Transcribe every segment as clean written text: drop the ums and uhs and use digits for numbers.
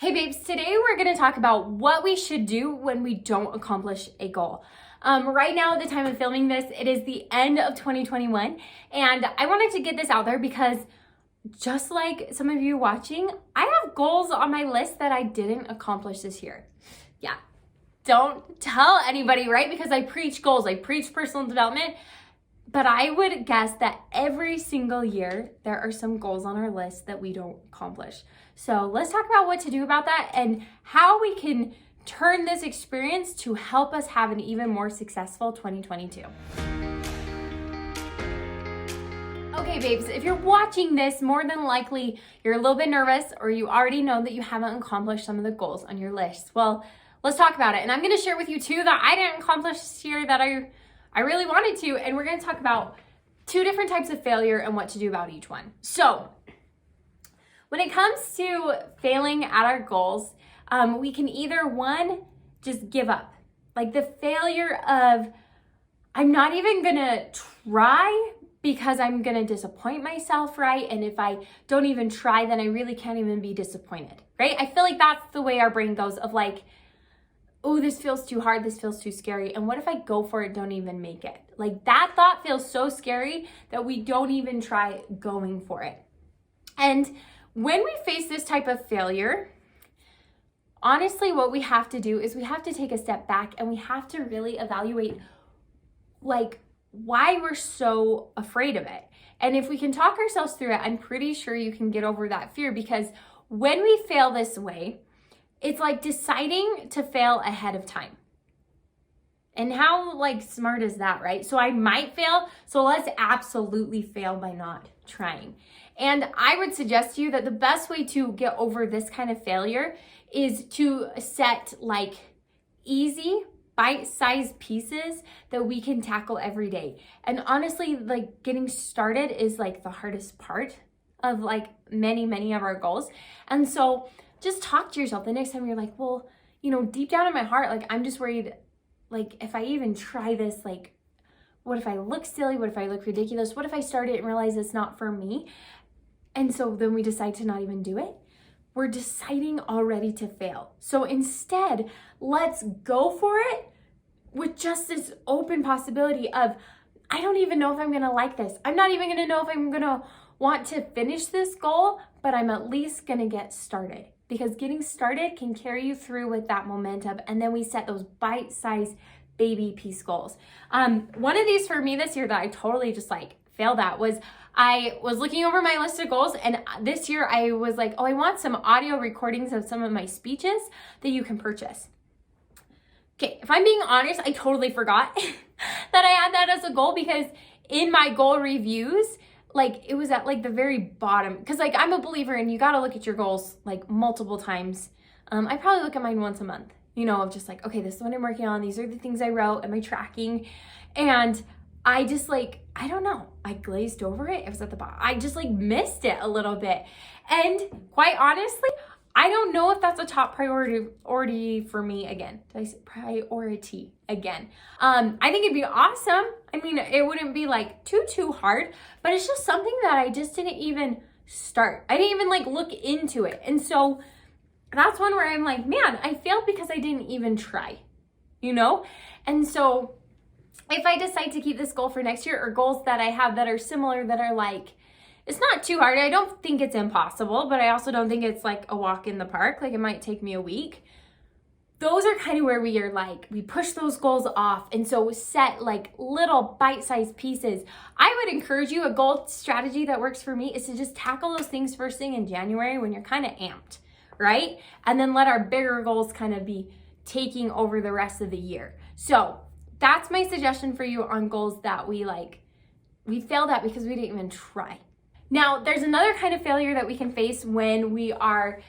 Hey babes, today we're going to talk about what we should do when we don't accomplish a goal. Right now at the time of filming this, it is the end of 2021, and I wanted to get this out there because just like some of you watching, I have goals on my list that I didn't accomplish this year. Yeah, don't tell anybody, right? Because I preach goals, I preach personal development, but I would guess that every single year there are some goals on our list that we don't accomplish. So let's talk about what to do about that and how we can turn this experience to help us have an even more successful 2022. Okay, babes, if you're watching this, more than likely you're a little bit nervous or you already know that you haven't accomplished some of the goals on your list. Well, let's talk about it. And I'm going to share with you two that I didn't accomplish this year that I really wanted to, and we're going to talk about two different types of failure and what to do about each one. So when it comes to failing at our goals, we can either one, just give up. Like the failure of, I'm not even going to try because I'm going to disappoint myself, right? And if I don't even try, then I really can't even be disappointed, right? I feel like that's the way our brain goes of like, oh, this feels too hard, this feels too scary. And what if I go for it, don't even make it? Like that thought feels so scary that we don't even try going for it. And when we face this type of failure, honestly, what we have to do is we have to take a step back and we have to really evaluate like why we're so afraid of it. And if we can talk ourselves through it, I'm pretty sure you can get over that fear, because when we fail this way, it's like deciding to fail ahead of time. And how like smart is that, right? So I might fail, so let's absolutely fail by not trying. And I would suggest to you that the best way to get over this kind of failure is to set like easy bite-sized pieces that we can tackle every day. And honestly, like getting started is like the hardest part of like many of our goals. And so just talk to yourself the next time you're like, well, you know, deep down in my heart, like I'm just worried, like if I even try this, like what if I look silly? What if I look ridiculous? What if I start it and realize it's not for me? And so then we decide to not even do it. We're deciding already to fail. So instead, let's go for it with just this open possibility of, I don't even know if I'm gonna like this. I'm not even gonna know if I'm gonna want to finish this goal, but I'm at least gonna get started. Because getting started can carry you through with that momentum. And then we set those bite-sized baby piece goals. One of these for me this year that I totally just like failed at was I was looking over my list of goals, and this year I was like, oh, I want some audio recordings of some of my speeches that you can purchase. Okay, if I'm being honest, I totally forgot that I had that as a goal, because in my goal reviews, like it was at like the very bottom, because like I'm a believer and you got to look at your goals like multiple times. I probably look at mine once a month, you know, of just like, okay, this is what I'm working on. These are the things I wrote. Am I tracking? And I just like, I don't know, I glazed over it. It was at the bottom. I just like missed it a little bit. And quite honestly, I don't know if that's a top priority for me again. Did I say priority again? I think it'd be awesome. I mean, it wouldn't be like too hard, but it's just something that I just didn't even start. I didn't even like look into it. And so that's one where I'm like, man, I failed because I didn't even try, you know? And so if I decide to keep this goal for next year, or goals that I have that are similar, that are like, it's not too hard. I don't think it's impossible, but I also don't think it's like a walk in the park. Like it might take me a week. Those are kind of where we are like, we push those goals off. And so set like little bite-sized pieces. I would encourage you, a goal strategy that works for me is to just tackle those things first thing in January when you're kind of amped, right? And then let our bigger goals kind of be taking over the rest of the year. So that's my suggestion for you on goals that we failed at because we didn't even try. Now, there's another kind of failure that we can face when we are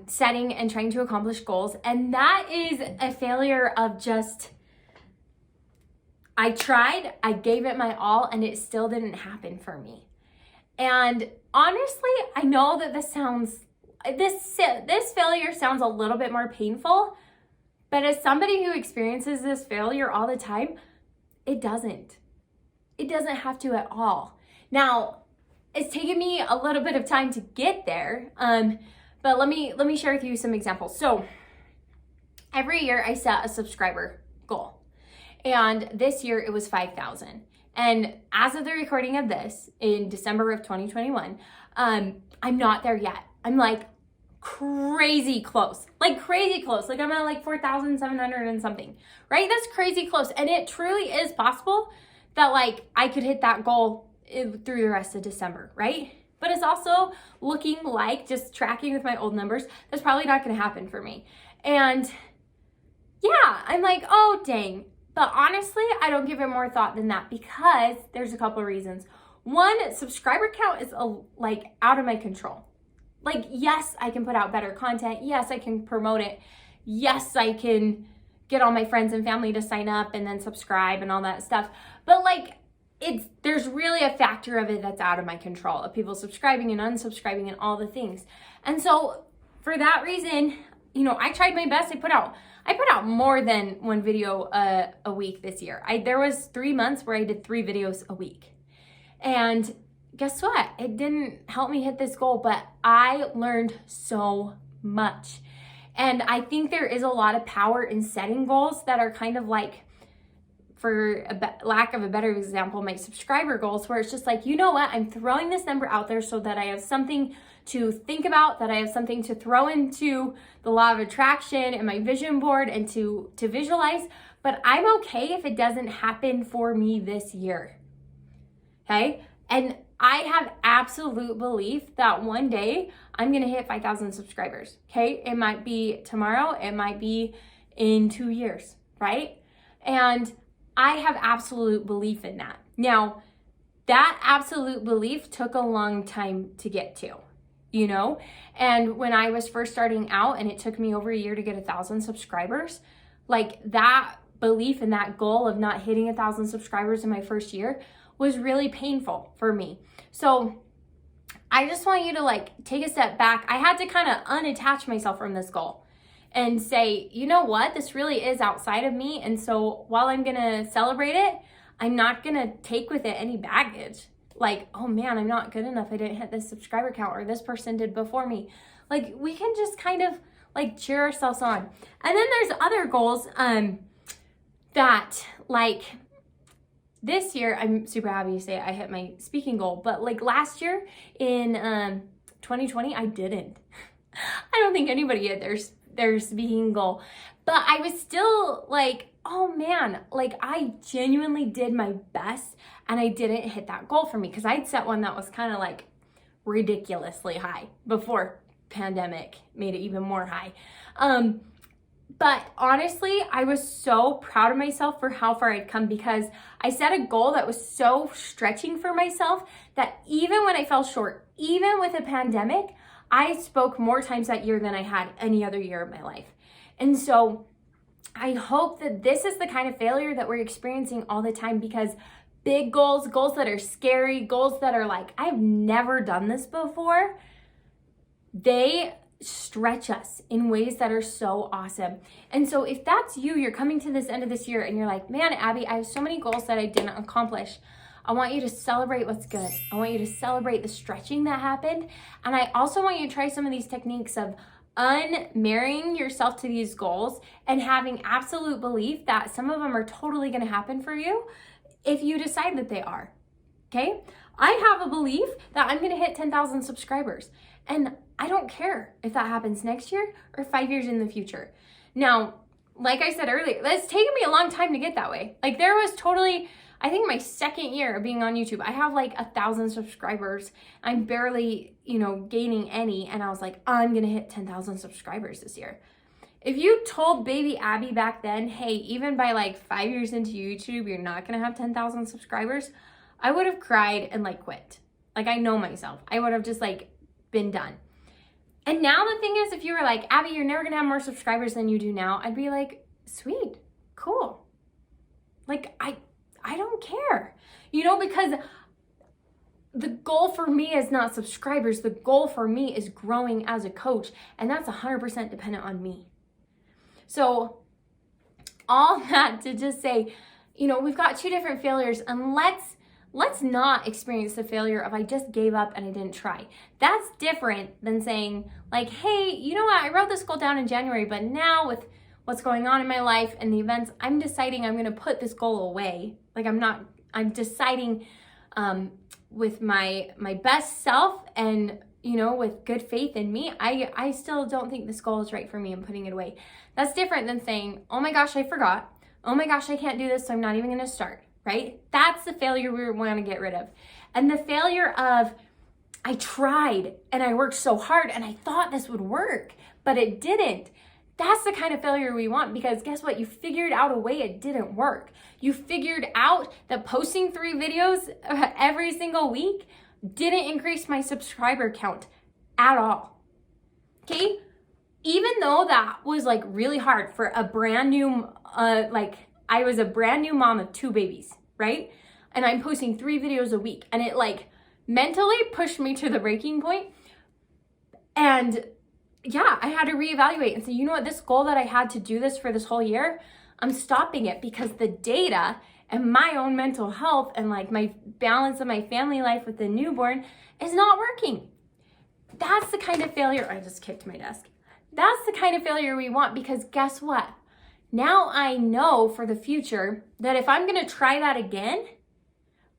setting and trying to accomplish goals, and that is a failure of just, I tried, I gave it my all, and it still didn't happen for me. And honestly, I know that this failure sounds a little bit more painful, but as somebody who experiences this failure all the time, it doesn't have to at all. Now, it's taken me a little bit of time to get there, but But let me share with you some examples. So every year I set a subscriber goal. And this year it was 5,000. And as of the recording of this in December of 2021, I'm not there yet. I'm like crazy close. Like I'm at like 4,700 and something, right? That's crazy close. And it truly is possible that like I could hit that goal through the rest of December, right? But it's also looking like, just tracking with my old numbers, that's probably not going to happen for me. And yeah, I'm like, oh, dang. But honestly, I don't give it more thought than that because there's a couple of reasons. One, subscriber count is like out of my control. Like, yes, I can put out better content. Yes, I can promote it. Yes, I can get all my friends and family to sign up and then subscribe and all that stuff. But like, there's really a factor of it that's out of my control, of people subscribing and unsubscribing and all the things. And so for that reason, you know, I tried my best. I put out more than one video a week this year. There was 3 months where I did 3 videos a week. And guess what? It didn't help me hit this goal, but I learned so much. And I think there is a lot of power in setting goals that are kind of like, for lack of a better example, my subscriber goals, where it's just like, you know what? I'm throwing this number out there so that I have something to think about, that I have something to throw into the law of attraction and my vision board and to visualize. But I'm okay if it doesn't happen for me this year. Okay? And I have absolute belief that one day I'm going to hit 5,000 subscribers. Okay? It might be tomorrow. It might be in 2 years, right? And I have absolute belief in that. Now, that absolute belief took a long time to get to, you know? And when I was first starting out and it took me over a year to get 1,000 subscribers, like that belief and that goal of not hitting 1,000 subscribers in my first year was really painful for me. So I just want you to like take a step back. I had to kind of unattach myself from this goal and say, you know what, this really is outside of me. And so while I'm gonna celebrate it, I'm not gonna take with it any baggage. Like, oh man, I'm not good enough. I didn't hit this subscriber count, or this person did before me. Like, we can just kind of like cheer ourselves on. And then there's other goals that like this year, I'm super happy to say I hit my speaking goal, but like last year in 2020, I didn't. I don't think anybody hit their speaking goal, but I was still like, oh man, like I genuinely did my best and I didn't hit that goal for me because I'd set one that was kind of like ridiculously high before pandemic made it even more high. But honestly, I was so proud of myself for how far I'd come because I set a goal that was so stretching for myself that even when I fell short, even with a pandemic, I spoke more times that year than I had any other year of my life. And so I hope that this is the kind of failure that we're experiencing all the time because big goals that are scary, goals that are like, I've never done this before, they stretch us in ways that are so awesome. And so if that's you, you're coming to this end of this year and you're like, man, Abby, I have so many goals that I didn't accomplish. I want you to celebrate what's good. I want you to celebrate the stretching that happened. And I also want you to try some of these techniques of unmarrying yourself to these goals and having absolute belief that some of them are totally going to happen for you if you decide that they are. Okay? I have a belief that I'm going to hit 10,000 subscribers. And I don't care if that happens next year or 5 years in the future. Now, like I said earlier, it's taken me a long time to get that way. Like there was totally, I think my second year of being on YouTube, I have like 1,000 subscribers. I'm barely, gaining any. And I was like, I'm going to hit 10,000 subscribers this year. If you told baby Abby back then, hey, even by like 5 years into YouTube, you're not going to have 10,000 subscribers, I would have cried and like quit. Like I know myself. I would have just like been done. And now the thing is, if you were like, Abby, you're never going to have more subscribers than you do now, I'd be like, sweet, cool. Like, I don't care, because the goal for me is not subscribers. The goal for me is growing as a coach, and that's 100% dependent on me. So all that to just say, we've got two different failures, and let's let's not experience the failure of I just gave up and I didn't try. That's different than saying like, hey, you know what? I wrote this goal down in January, but now with what's going on in my life and the events, I'm deciding I'm going to put this goal away. Like I'm deciding with my best self and, you know, with good faith in me, I still don't think this goal is right for me and putting it away. That's different than saying, oh my gosh, I forgot. Oh my gosh, I can't do this, so I'm not even going to start, right? That's the failure we want to get rid of. And the failure of, I tried and I worked so hard and I thought this would work, but it didn't. That's the kind of failure we want, because guess what? You figured out a way it didn't work. You figured out that posting 3 videos every single week didn't increase my subscriber count at all. Okay? Even though that was like really hard for a brand new, I was a brand new mom of 2 babies, right? And I'm posting 3 videos a week, and it like mentally pushed me to the breaking point. And yeah, I had to reevaluate and say, you know what, this goal that I had to do this for this whole year, I'm stopping it because the data and my own mental health and like my balance of my family life with the newborn is not working. That's the kind of failure, I just kicked my desk. That's the kind of failure we want, because guess what? Now I know for the future that if I'm gonna try that again,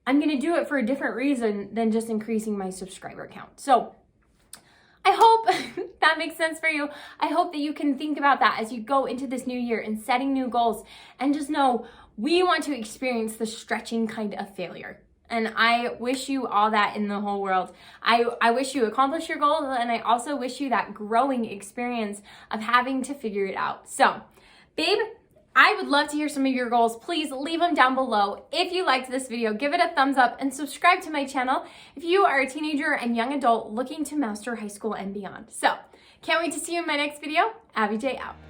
I'm gonna do it for a different reason than just increasing my subscriber count. So I hope that makes sense for you. I hope that you can think about that as you go into this new year and setting new goals, and just know we want to experience the stretching kind of failure. And I wish you all that in the whole world. I wish you accomplish your goals, and I also wish you that growing experience of having to figure it out. So, babe, I would love to hear some of your goals. Please leave them down below. If you liked this video, give it a thumbs up and subscribe to my channel if you are a teenager and young adult looking to master high school and beyond. So, can't wait to see you in my next video. Abbi J out.